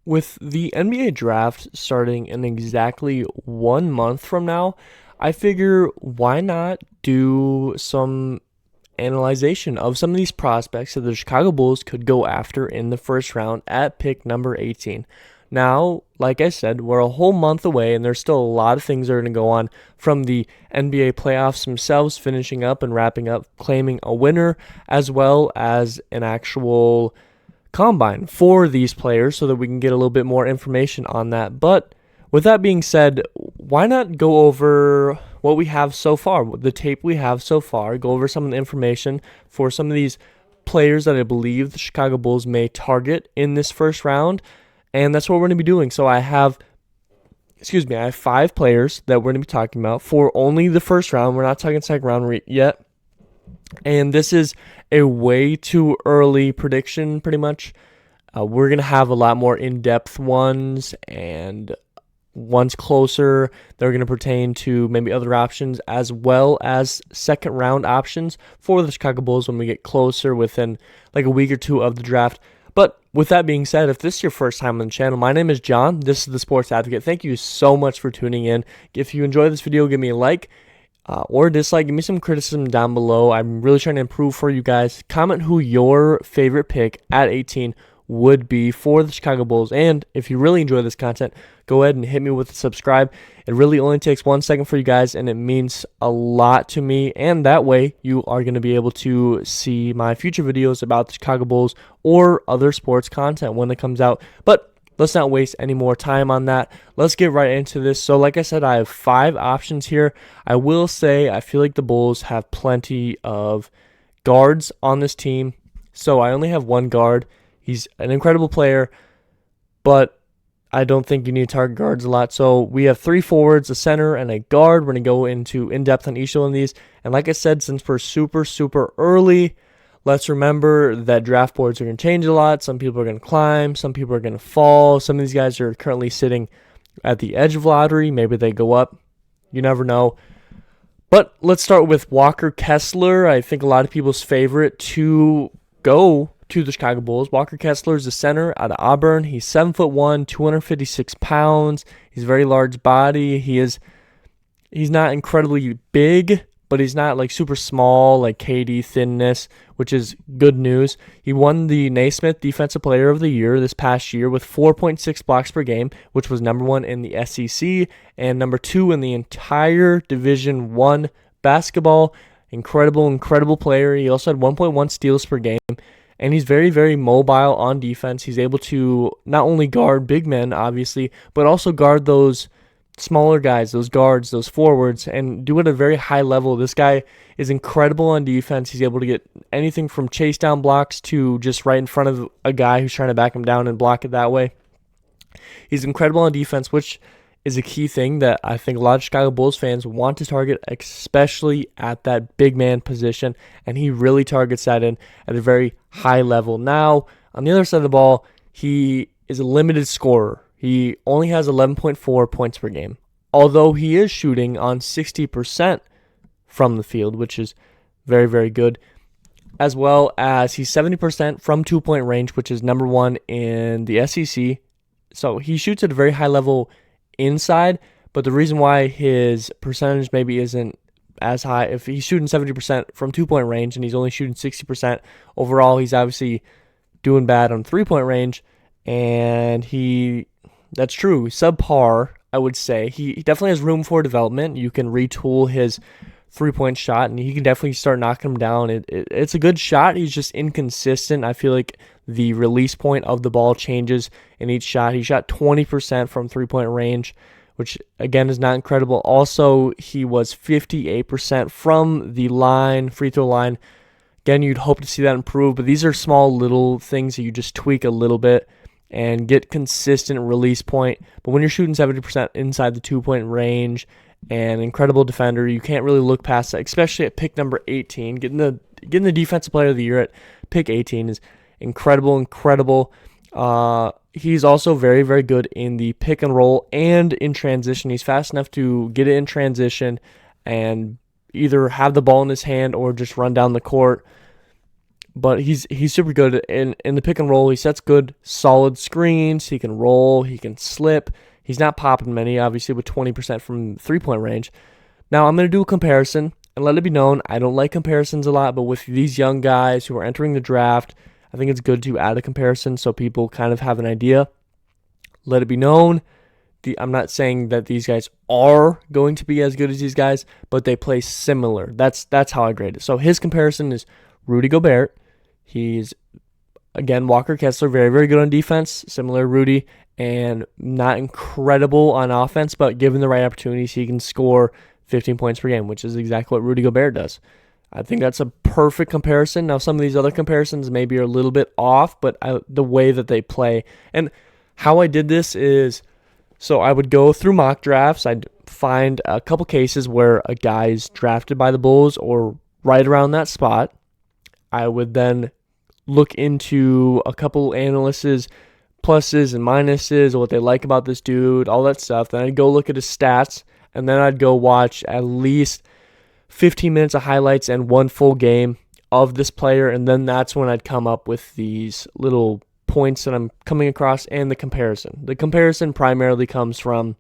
With the NBA draft starting in exactly 1 month from now, I figure why not do some analyzation of some of these prospects that the Chicago Bulls could go after in the first round at pick number 18. Now, like I said, we're a whole month away, and there's still a lot of things that are going to go on from the NBA playoffs themselves, finishing up and wrapping up, claiming a winner, as well as an actual combine for these players so that we can get a little bit more information on that. But with that being said, why not go over what we have so far, the tape we have so far, go over some of the information for some of these players that I believe the Chicago Bulls may target in this first round. And that's what we're going to be doing. So I have 5 players that we're going to be talking about for only the first round. We're not talking second round yet. And this is a way too early prediction, pretty much. We're going to have a lot more in-depth ones and ones closer. They're going to pertain to maybe other options as well as second round options for the Chicago Bulls when we get closer within like a week or two of the draft. But with that being said, if this is your first time on the channel, my name is John. This is the Sports Advocate. Thank you so much for tuning in. If you enjoyed this video, give me a like. Or dislike. Give me some criticism down below. I'm really trying to improve for you guys. Comment who your favorite pick at 18 would be for the Chicago Bulls. And if you really enjoy this content, go ahead and hit me with a subscribe. It really only takes 1 second for you guys, and it means a lot to me. And that way, you are going to be able to see my future videos about the Chicago Bulls or other sports content when it comes out. But let's not waste any more time on that. Let's get right into this. So like I said, I have 5 options here. I will say I feel like the Bulls have plenty of guards on this team. So I only have 1 guard. He's an incredible player, but I don't think you need to target guards a lot. So we have 3 forwards, a center, and a guard. We're going to go into in-depth on each one of these. And like I said, since we're super early, let's remember that draft boards are going to change a lot. Some people are going to climb. Some people are going to fall. Some of these guys are currently sitting at the edge of lottery. Maybe they go up. You never know. But let's start with Walker Kessler. I think a lot of people's favorite to go to the Chicago Bulls. Walker Kessler is a center out of Auburn. He's 7'1", 256 pounds. He's a very large body. He's not incredibly big, but he's not like super small, like KD thinness, which is good news. He won the Naismith Defensive Player of the Year this past year with 4.6 blocks per game, which was number 1 in the SEC and number 2 in the entire Division I basketball. Incredible player. He also had 1.1 steals per game, and he's very mobile on defense. He's able to not only guard big men, obviously, but also guard those smaller guys, those guards, those forwards, and do it at a very high level. This guy is incredible on defense. He's able to get anything from chase down blocks to just right in front of a guy who's trying to back him down and block it that way. He's incredible on defense, which is a key thing that I think a lot of Chicago Bulls fans want to target, especially at that big man position, and he really targets that in at a very high level. Now, on the other side of the ball, he is a limited scorer. He only has 11.4 points per game, although he is shooting on 60% from the field, which is very good, as well as he's 70% from 2-point range, which is number 1 in the SEC. So he shoots at a very high level inside, but the reason why his percentage maybe isn't as high, if he's shooting 70% from 2-point range and he's only shooting 60% overall, he's obviously doing bad on 3-point range, and that's true, subpar, I would say. He definitely has room for development. You can retool his 3-point shot, and he can definitely start knocking him down. It's a good shot. He's just inconsistent. I feel like the release point of the ball changes in each shot. He shot 20% from 3-point range, which, again, is not incredible. Also, he was 58% from the line, free throw line. Again, you'd hope to see that improve, but these are small little things that you just tweak a little bit and get consistent release point. But when you're shooting 70% inside the 2-point range, and incredible defender, you can't really look past that, especially at pick number 18. Getting the Defensive Player of the Year at pick 18 is incredible. He's also very good in the pick and roll and in transition. He's fast enough to get it in transition and either have the ball in his hand or just run down the court. but he's super good in the pick and roll. He sets good, solid screens. He can roll. He can slip. He's not popping many, obviously, with 20% from three-point range. Now, I'm going to do a comparison, and let it be known, I don't like comparisons a lot, but with these young guys who are entering the draft, I think it's good to add a comparison so people kind of have an idea. Let it be known, I'm not saying that these guys are going to be as good as these guys, but they play similar. That's how I grade it. So his comparison is Rudy Gobert. He's, again, Walker Kessler, very, very good on defense, similar to Rudy, and not incredible on offense, but given the right opportunities, he can score 15 points per game, which is exactly what Rudy Gobert does. I think that's a perfect comparison. Now, some of these other comparisons maybe are a little bit off, but the way that they play. And how I did this is, so I would go through mock drafts. I'd find a couple cases where a guy is drafted by the Bulls or right around that spot. I would then look into a couple analysts' pluses and minuses, what they like about this dude, all that stuff. Then I'd go look at his stats, and then I'd go watch at least 15 minutes of highlights and one full game of this player, and then that's when I'd come up with these little points that I'm coming across and the comparison. The comparison primarily comes from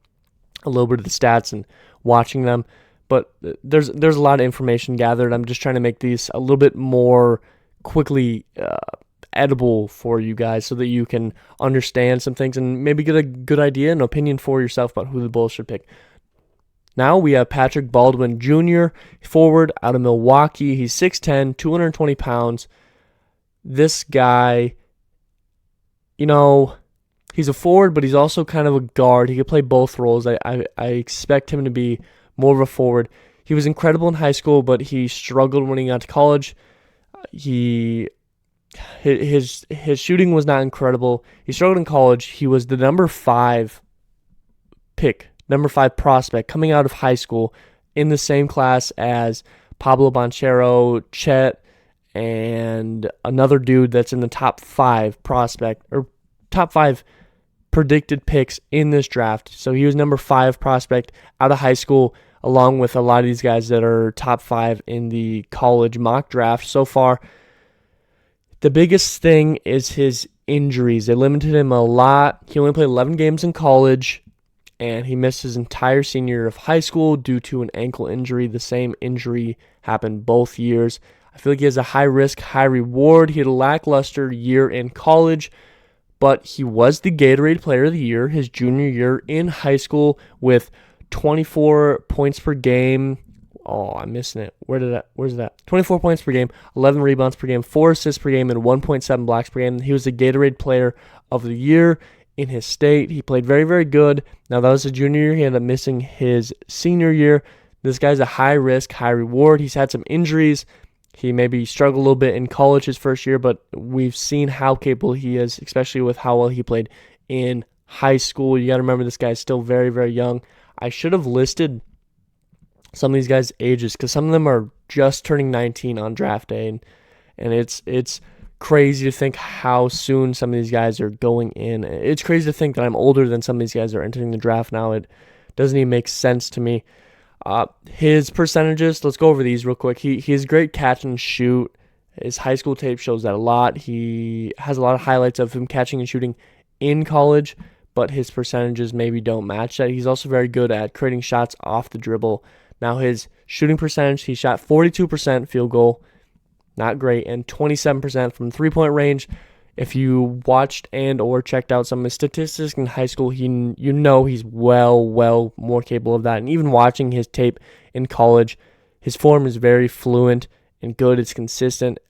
a little bit of the stats and watching them, but there's a lot of information gathered. I'm just trying to make these a little bit more quickly edible for you guys so that you can understand some things and maybe get a good idea and opinion for yourself about who the Bulls should pick. Now we have Patrick Baldwin Jr., forward out of Milwaukee. He's 6'10", 220 pounds. This guy, he's a forward, but he's also kind of a guard. He could play both roles. I expect him to be more of a forward. He was incredible in high school, but he struggled when he got to college. His shooting was not incredible. He struggled in college. He was the number 5 prospect coming out of high school in the same class as Pablo Banchero, Chet, and another dude that's in the top 5 prospect or top 5 predicted picks in this draft. So he was number 5 prospect out of high school, along with a lot of these guys that are top 5 in the college mock draft so far. The biggest thing is his injuries. They limited him a lot. He only played 11 games in college, and he missed his entire senior year of high school due to an ankle injury. The same injury happened both years. I feel like he has a high risk, high reward. He had a lackluster year in college, but he was the Gatorade Player of the Year his junior year in high school with 24 points per game. Oh, I'm missing it. Where's that? 24 points per game, 11 rebounds per game, 4 assists per game, and 1.7 blocks per game. He was the Gatorade Player of the Year in his state. He played very, very good. Now, that was the junior year. He ended up missing his senior year. This guy's a high risk, high reward. He's had some injuries. He maybe struggled a little bit in college his first year, but we've seen how capable he is, especially with how well he played in high school. You got to remember this guy's still very, very young. I should have listed some of these guys' ages because some of them are just turning 19 on draft day, and it's crazy to think how soon some of these guys are going in. It's crazy to think that I'm older than some of these guys are entering the draft now. It doesn't even make sense to me. His percentages, let's go over these real quick. He's great catch and shoot. His high school tape shows that a lot. He has a lot of highlights of him catching and shooting in college, but his percentages maybe don't match that. He's also very good at creating shots off the dribble. Now his shooting percentage, he shot 42% field goal, not great, and 27% from three-point range. If you watched and or checked out some of his statistics in high school, he's well more capable of that. And even watching his tape in college, his form is very fluent and good. It's consistent.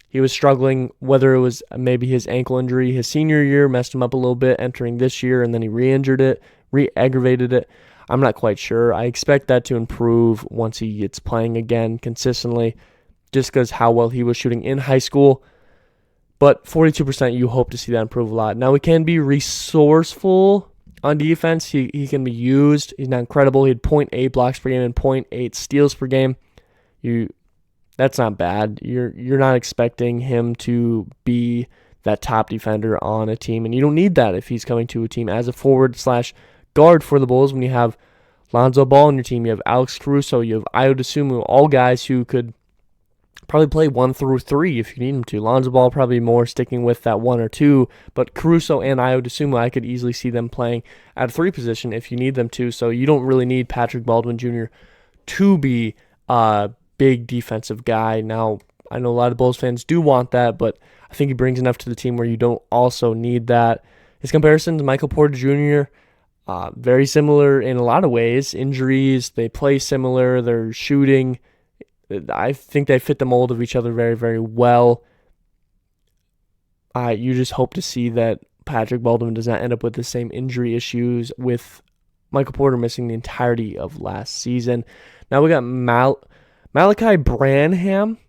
He was struggling, whether it was maybe his ankle injury his senior year messed him up a little bit entering this year, and then he re-aggravated it. I'm not quite sure. I expect that to improve once he gets playing again consistently, just because how well he was shooting in high school. But 42%, you hope to see that improve a lot. Now, he can be resourceful on defense. He can be used. He's not incredible. He had 0.8 blocks per game and 0.8 steals per game. That's not bad. You're not expecting him to be that top defender on a team, and you don't need that if he's coming to a team as a forward/guard for the Bulls. When you have Lonzo Ball on your team, you have Alex Caruso, you have Ayo Dosunmu, all guys who could Probably play 1 through 3 if you need him to. Lonzo Ball probably more sticking with that 1 or 2, but Caruso and Ayo Dosunmu, I could easily see them playing at a 3 position if you need them to. So you don't really need Patrick Baldwin Jr. to be a big defensive guy. Now, I know a lot of Bulls fans do want that, but I think he brings enough to the team where you don't also need that. His comparison to Michael Porter Jr., very similar in a lot of ways. Injuries, they play similar, they're shooting. I think they fit the mold of each other very, very well. You just hope to see that Patrick Baldwin does not end up with the same injury issues with Michael Porter missing the entirety of last season. Now we got Malachi Branham.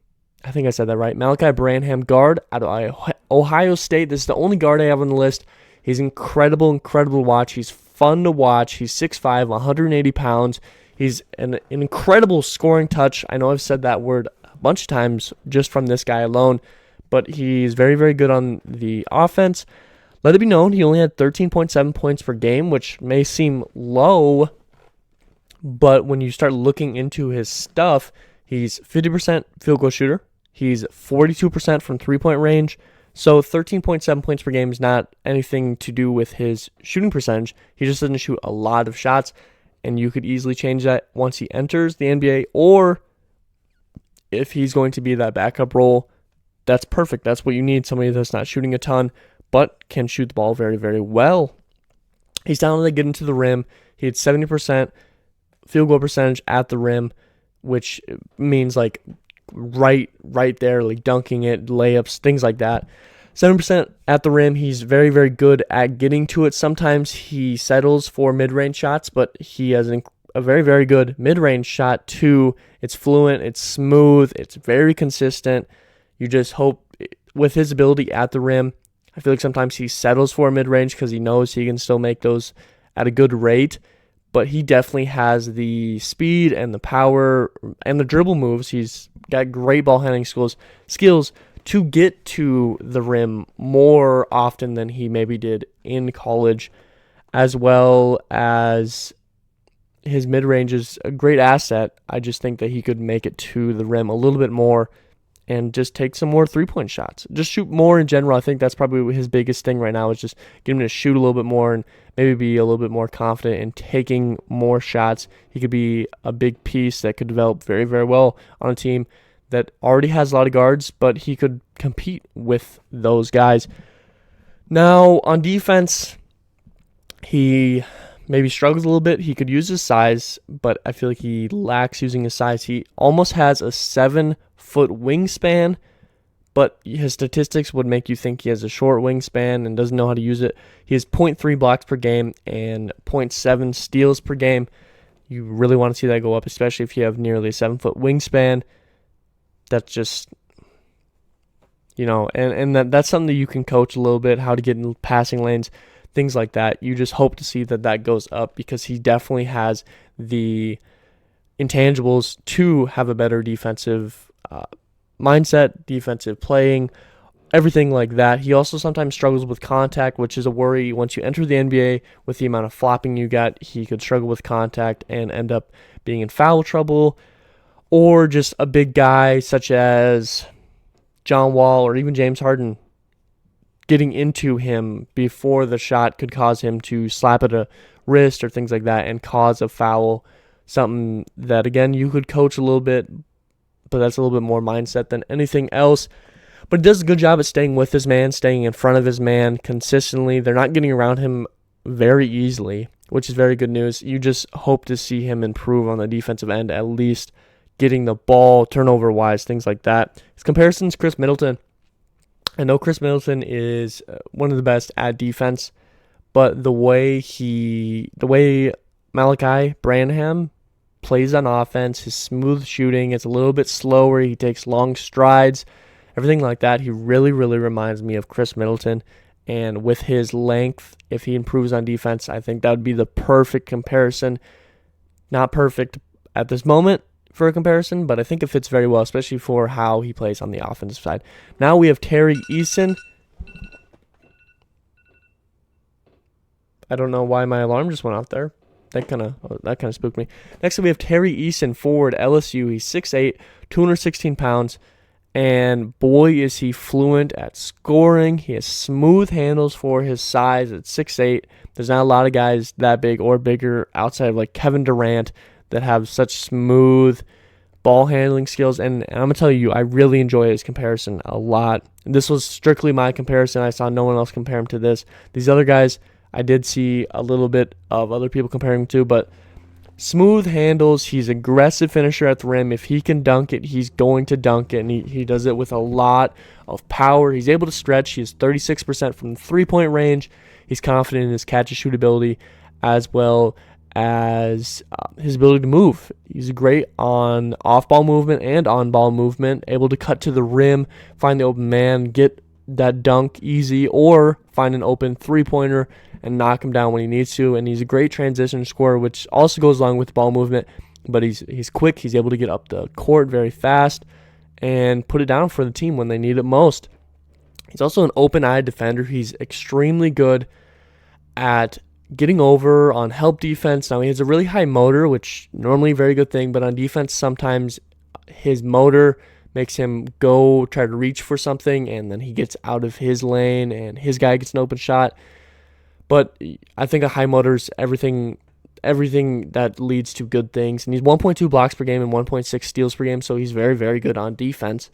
I think I said that right. Malachi Branham, guard out of Ohio State. This is the only guard I have on the list. He's incredible to watch. He's fun to watch. He's 6'5", 180 pounds. He's an incredible scoring touch. I know I've said that word a bunch of times just from this guy alone, but he's very, very good on the offense. Let it be known, he only had 13.7 points per game, which may seem low, but when you start looking into his stuff, he's 50% field goal shooter. He's 42% from three-point range. So 13.7 points per game is not anything to do with his shooting percentage. He just doesn't shoot a lot of shots. And you could easily change that once he enters the NBA, or if he's going to be that backup role, that's perfect. That's what you need, somebody that's not shooting a ton, but can shoot the ball very, very well. He's talented to get into the rim. He had 70% field goal percentage at the rim, which means like right there, like dunking it, layups, things like that. 7% at the rim. He's very, very good at getting to it. Sometimes he settles for mid-range shots, but he has a very, very good mid-range shot too. It's fluent, it's smooth, it's very consistent. You just hope with his ability at the rim, I feel like sometimes he settles for mid-range because he knows he can still make those at a good rate, but he definitely has the speed and the power and the dribble moves. He's got great ball handling skills to get to the rim more often than he maybe did in college, as well as his mid-range is a great asset. I just think that he could make it to the rim a little bit more and just take some more three-point shots. Just shoot more in general. I think that's probably his biggest thing right now is just get him to shoot a little bit more and maybe be a little bit more confident in taking more shots. He could be a big piece that could develop very, very well on a team that already has a lot of guards, but he could compete with those guys. Now, on defense, he maybe struggles a little bit. He could use his size, but I feel like he lacks using his size. He almost has a 7-foot wingspan, but his statistics would make you think he has a short wingspan and doesn't know how to use it. He has 0.3 blocks per game and 0.7 steals per game. You really want to see that go up, especially if you have nearly a 7-foot wingspan. That's just, and that's something that you can coach a little bit, how to get in passing lanes, things like that. You just hope to see that goes up because he definitely has the intangibles to have a better defensive mindset, defensive playing, everything like that. He also sometimes struggles with contact, which is a worry. Once you enter the NBA with the amount of flopping you got, he could struggle with contact and end up being in foul trouble. Or just a big guy such as John Wall or even James Harden getting into him before the shot could cause him to slap at a wrist or things like that and cause a foul. Something that, again, you could coach a little bit, but that's a little bit more mindset than anything else. But he does a good job at staying with his man, staying in front of his man consistently. They're not getting around him very easily, which is very good news. You just hope to see him improve on the defensive end, at least getting the ball, turnover-wise, things like that. His comparisons, Chris Middleton. I know Chris Middleton is one of the best at defense, but the way Malachi Branham plays on offense, his smooth shooting, it's a little bit slower, he takes long strides, everything like that, he really, really reminds me of Chris Middleton. And with his length, if he improves on defense, I think that would be the perfect comparison. Not perfect at this moment for a comparison, but I think it fits very well, especially for how he plays on the offensive side. Now we have Tari Eason. I don't know why my alarm just went off there. That kind of spooked me. Next up, we have Tari Eason, forward, LSU. He's 6'8", 216 pounds. And boy, is he fluent at scoring. He has smooth handles for his size at 6'8". There's not a lot of guys that big or bigger outside of like Kevin Durant that have such smooth ball handling skills. And I'm going to tell you, I really enjoy his comparison a lot. This was strictly my comparison. I saw no one else compare him to this. These other guys, I did see a little bit of other people comparing him to, but smooth handles. He's aggressive finisher at the rim. If he can dunk it, he's going to dunk it, and he does it with a lot of power. He's able to stretch. He is 36% from the three-point range. He's confident in his catch-and-shoot ability as well as his ability to move. He's great on off-ball movement and on-ball movement, able to cut to the rim, find the open man, get that dunk easy, or find an open three-pointer and knock him down when he needs to. And he's a great transition scorer, which also goes along with ball movement. But he's quick. He's able to get up the court very fast and put it down for the team when they need it most. He's also an open-eyed defender. He's extremely good at getting over on help defense. Now, he has a really high motor, which normally a very good thing, but on defense, sometimes his motor makes him go try to reach for something, and then he gets out of his lane, and his guy gets an open shot. But I think a high motor is everything that leads to good things. And he's 1.2 blocks per game and 1.6 steals per game, so he's very, very good on defense.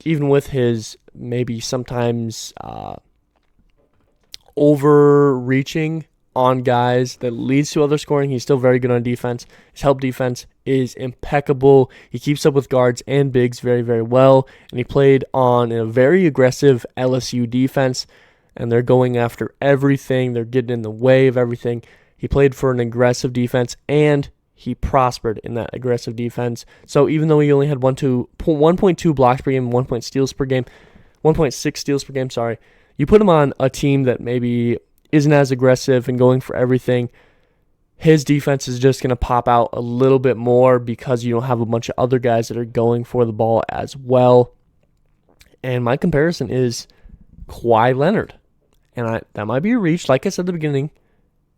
Even with his maybe sometimes overreaching on guys that leads to other scoring, he's still very good on defense. His help defense is impeccable. He keeps up with guards and bigs very, very well. And he played on a very aggressive LSU defense, and they're going after everything. They're getting in the way of everything. He played for an aggressive defense, and he prospered in that aggressive defense. So even though he only had 1.2 blocks per game and 1.6 steals per game, you put him on a team that maybe isn't as aggressive and going for everything, his defense is just going to pop out a little bit more because you don't have a bunch of other guys that are going for the ball as well. And my comparison is Kawhi Leonard. And that might be a reach. Like I said at the beginning,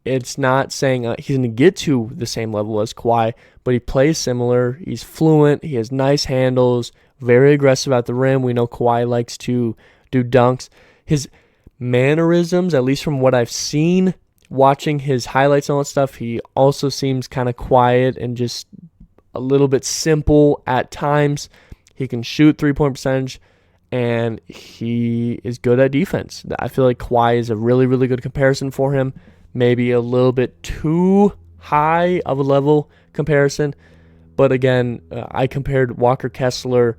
it's not saying he's going to get to the same level as Kawhi, but he plays similar. He's fluent. He has nice handles, very aggressive at the rim. We know Kawhi likes to do dunks. His mannerisms, at least from what I've seen, watching his highlights and all that stuff, he also seems kind of quiet and just a little bit simple at times. He can shoot three-point percentage, and he is good at defense. I feel like Kawhi is a really, really good comparison for him. Maybe a little bit too high of a level comparison. But again, I compared Walker Kessler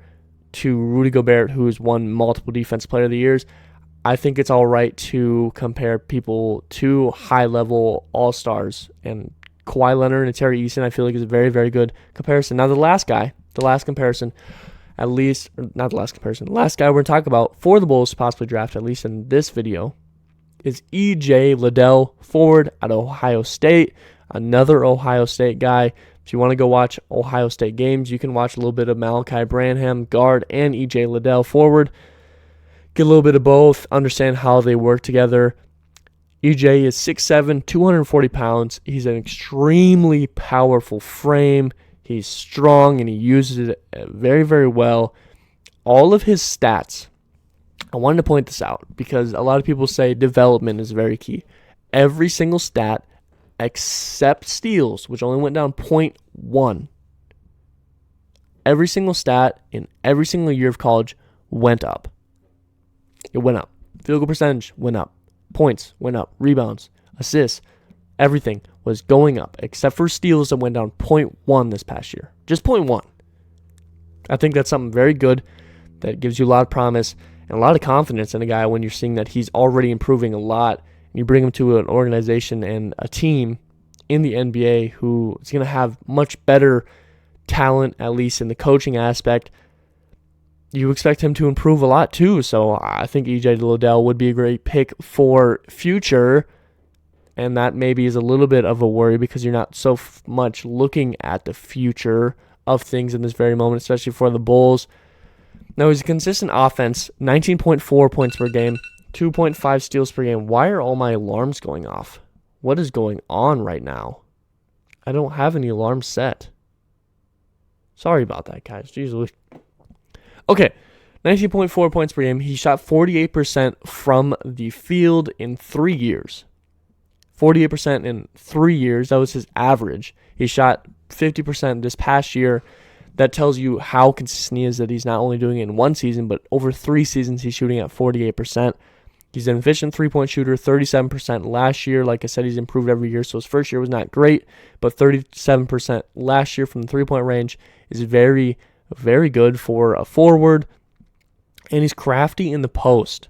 to Rudy Gobert, who has won multiple Defensive Player of the Years. I think it's all right to compare people to high-level all-stars. And Kawhi Leonard and Terry Eason, I feel like, is a very, very good comparison. Now, the last guy we're going to talk about for the Bulls to possibly draft, at least in this video, is E.J. Liddell, forward at Ohio State, another Ohio State guy. If you want to go watch Ohio State games, you can watch a little bit of Malachi Branham, guard, and E.J. Liddell, forward. Get a little bit of both, understand how they work together. EJ is 6'7", 240 pounds. He's an extremely powerful frame. He's strong, and he uses it very, very well. All of his stats, I wanted to point this out because a lot of people say development is very key. Every single stat except steals, which only went down 0.1. Every single stat in every single year of college went up. It went up. Field goal percentage went up. Points went up. Rebounds, assists, everything was going up except for steals that went down 0.1 this past year. Just 0.1. I think that's something very good that gives you a lot of promise and a lot of confidence in a guy when you're seeing that he's already improving a lot. And you bring him to an organization and a team in the NBA who is going to have much better talent, at least in the coaching aspect. You expect him to improve a lot too, so I think E.J. Liddell would be a great pick for future, and that maybe is a little bit of a worry because you're not so much looking at the future of things in this very moment, especially for the Bulls. Now, he's a consistent offense, 19.4 points per game, 2.5 steals per game. Why are all my alarms going off? What is going on right now? I don't have any alarms set. Sorry about that, guys. Jeez. Okay, 19.4 points per game. He shot 48% from the field in 3 years. 48% in 3 years. That was his average. He shot 50% this past year. That tells you how consistent he is, that he's not only doing it in one season, but over 3 seasons he's shooting at 48%. He's an efficient three-point shooter, 37% last year. Like I said, he's improved every year, so his first year was not great, but 37% last year from the three-point range is very, very good for a forward. And he's crafty in the post.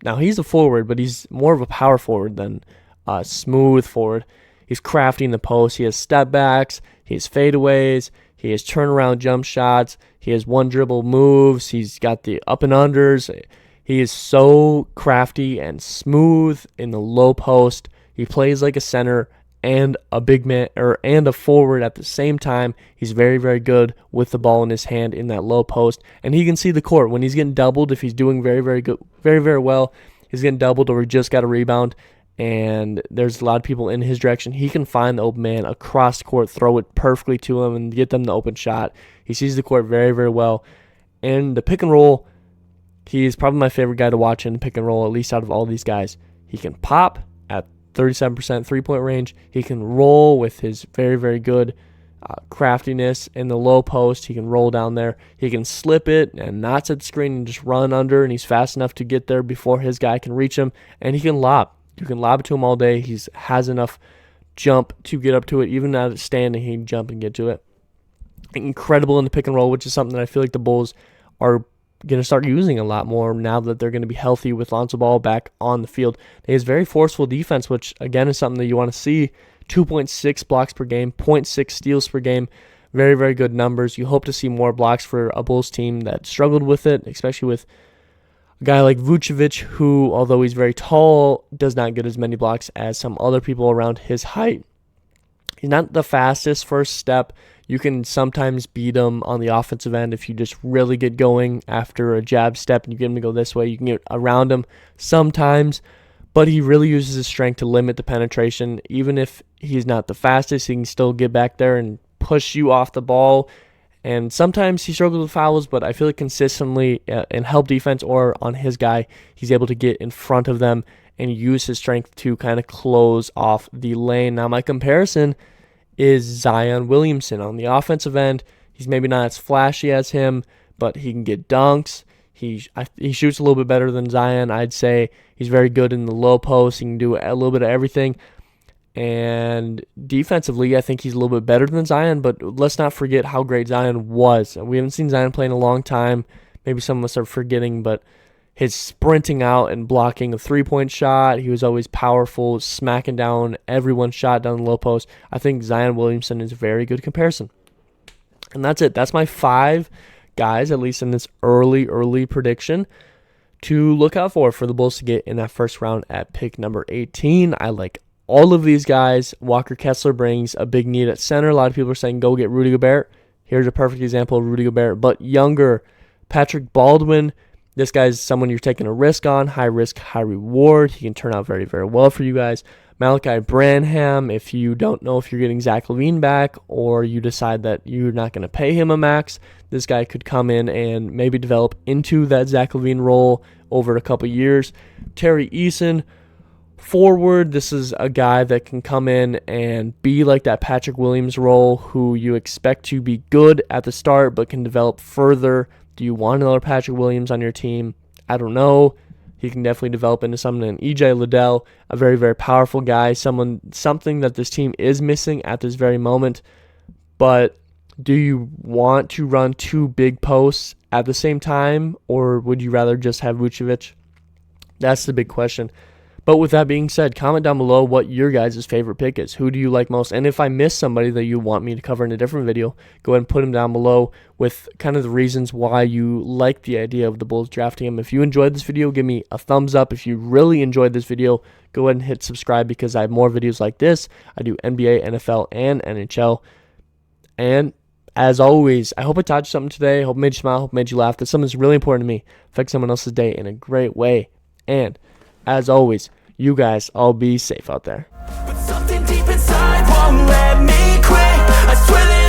Now, he's a forward, but he's more of a power forward than a smooth forward. He's crafty in the post. He has step backs. He has fadeaways. He has turnaround jump shots. He has one dribble moves. He's got the up and unders. He is so crafty and smooth in the low post. He plays like a center and a big man and a forward at the same time. He's very, very good with the ball in his hand in that low post, and he can see the court when he's getting doubled. If he's doing very, very good, very, very well, he's getting doubled or he just got a rebound, and there's a lot of people in his direction. He can find the open man across the court, throw it perfectly to him, and get them the open shot. He sees the court very, very well, and the pick and roll. He's probably my favorite guy to watch in the pick and roll, at least out of all these guys. He can pop at 37% three-point range. He can roll with his very, very good craftiness in the low post. He can roll down there. He can slip it and not set the screen and just run under, and he's fast enough to get there before his guy can reach him. And he can lob. You can lob it to him all day. He has enough jump to get up to it. Even out of standing, he can jump and get to it. Incredible in the pick and roll, which is something that I feel like the Bulls are going to start using a lot more now that they're going to be healthy with Lonzo Ball back on the field. He has very forceful defense, which again is something that you want to see. 2.6 blocks per game, 0.6 steals per game. Very, very good numbers. You hope to see more blocks for a Bulls team that struggled with it, especially with a guy like Vucevic, who, although he's very tall, does not get as many blocks as some other people around his height. He's not the fastest first step. You can sometimes beat him on the offensive end if you just really get going after a jab step and you get him to go this way. You can get around him sometimes, but he really uses his strength to limit the penetration. Even if he's not the fastest, he can still get back there and push you off the ball. And sometimes he struggles with fouls, but I feel like consistently in help defense or on his guy, he's able to get in front of them and use his strength to kind of close off the lane. Now, my comparison is Zion Williamson. On the offensive end, he's maybe not as flashy as him, but he can get dunks. He shoots a little bit better than Zion, I'd say. He's very good in the low post. He can do a little bit of everything. And defensively, I think he's a little bit better than Zion, but let's not forget how great Zion was. We haven't seen Zion play in a long time. Maybe some of us are forgetting, but his sprinting out and blocking a three-point shot, he was always powerful, smacking down everyone's shot down the low post. I think Zion Williamson is a very good comparison. And that's it. That's my 5 guys, at least in this early prediction, to look out for the Bulls to get in that first round at pick number 18. I like all of these guys. Walker Kessler brings a big need at center. A lot of people are saying go get Rudy Gobert. Here's a perfect example of Rudy Gobert, but younger. Patrick Baldwin. This guy's someone you're taking a risk on, high risk, high reward. He can turn out very, very well for you guys. Malachi Branham, if you don't know if you're getting Zach LaVine back or you decide that you're not going to pay him a max, this guy could come in and maybe develop into that Zach LaVine role over a couple years. Terry Eason, forward, this is a guy that can come in and be like that Patrick Williams role, who you expect to be good at the start but can develop further. Do you want another Patrick Williams on your team? I don't know. He can definitely develop into something. And EJ Liddell, a very, very powerful guy, something that this team is missing at this very moment. But do you want to run 2 big posts at the same time, or would you rather just have Vucevic? That's the big question. But with that being said, comment down below what your guys' favorite pick is. Who do you like most? And if I miss somebody that you want me to cover in a different video, go ahead and put them down below with kind of the reasons why you like the idea of the Bulls drafting him. If you enjoyed this video, give me a thumbs up. If you really enjoyed this video, go ahead and hit subscribe because I have more videos like this. I do NBA, NFL, and NHL. And as always, I hope I taught you something today. I hope it made you smile. I hope it made you laugh. That's something that's really important to me. Affect someone else's day in a great way. And as always, you guys all be safe out there. But something deep inside won't let me quit. I swear that